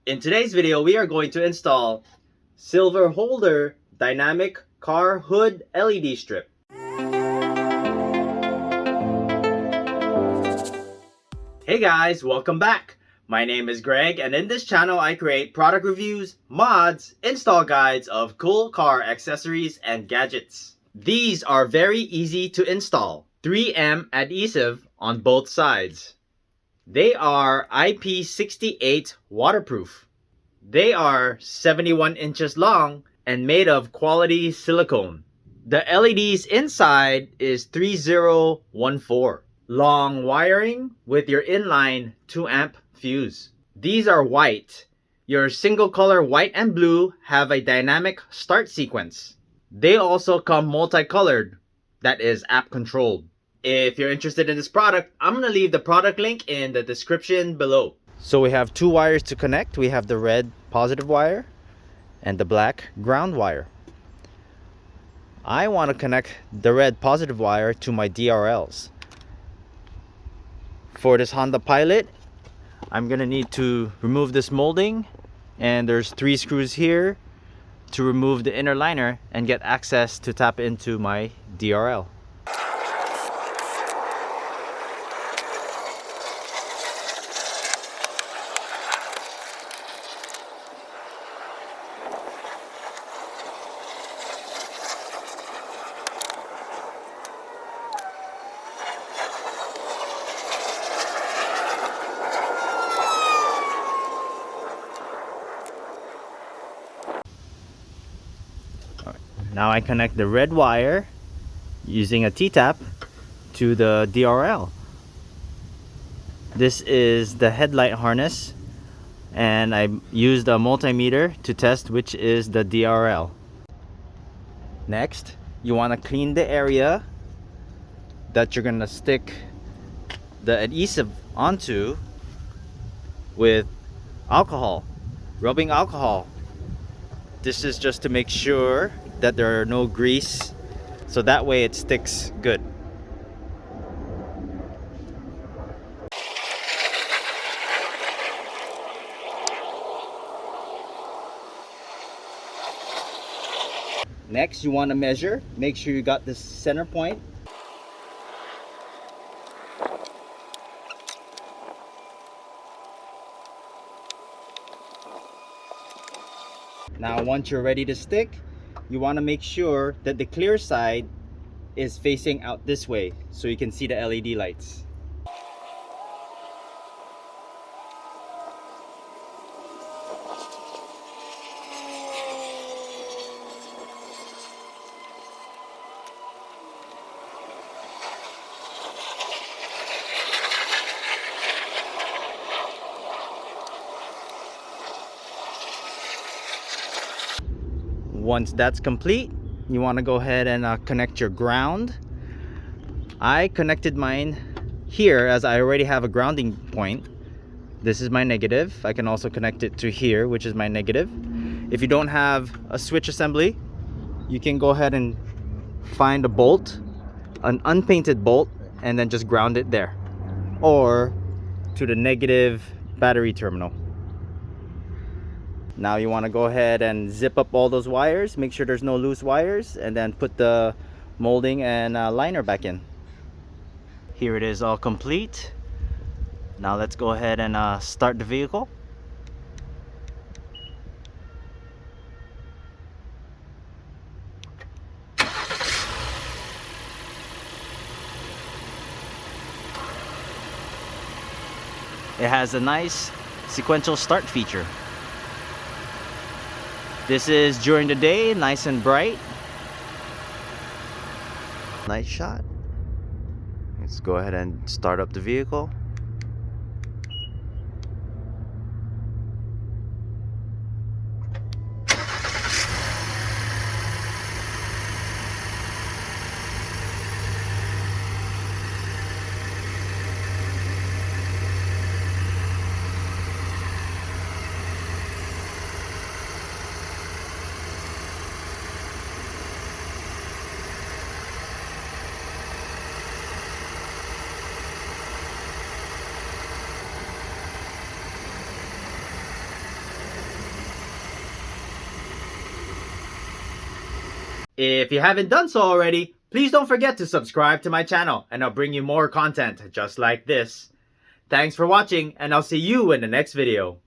In today's video, we are going to install SilverHolder Dynamic Car Hood LED Strip. Hey guys, welcome back. My name is Greg, and in this channel I create product reviews, mods, install guides of cool car accessories and gadgets. These are very easy to install. 3M adhesive on both sides. They are IP68 waterproof. They are 71 inches long and made of quality silicone. The LEDs inside is 3014. Long wiring with your inline 2 amp fuse. These are white. Your single color white and blue have a dynamic start sequence. They also come multicolored, that is app controlled. If you're interested in this product, I'm going to leave the product link in the description below. So we have two wires to connect. We have the red positive wire and the black ground wire. I want to connect the red positive wire to my DRLs. For this Honda Pilot, I'm going to need to remove this molding, and there's 3 screws here to remove the inner liner and get access to tap into my DRL. Now I connect the red wire using a T-tap to the DRL. This is the headlight harness, and I used a multimeter to test which is the DRL. Next, you want to clean the area that you're going to stick the adhesive onto with alcohol, rubbing alcohol. This is just to make sure that there are no grease, so that way it sticks good. Next, you want to measure. Make sure you got the center point. Now, once you're ready to stick, you want to make sure that the clear side is facing out this way so you can see the LED lights. Once that's complete, you want to go ahead and connect your ground. I connected mine here as I already have a grounding point. This is my negative. I can also connect it to here, which is my negative. If you don't have a switch assembly, you can go ahead and find a bolt, an unpainted bolt, and then just ground it there, or to the negative battery terminal. Now you want to go ahead and zip up all those wires, make sure there's no loose wires, and then put the molding and liner back in. Here it is, all complete. Now let's go ahead and start the vehicle. It has a nice sequential start feature. This is during the day, nice and bright. Nice shot. Let's go ahead and start up the vehicle. If you haven't done so already, please don't forget to subscribe to my channel and I'll bring you more content just like this. Thanks for watching and I'll see you in the next video.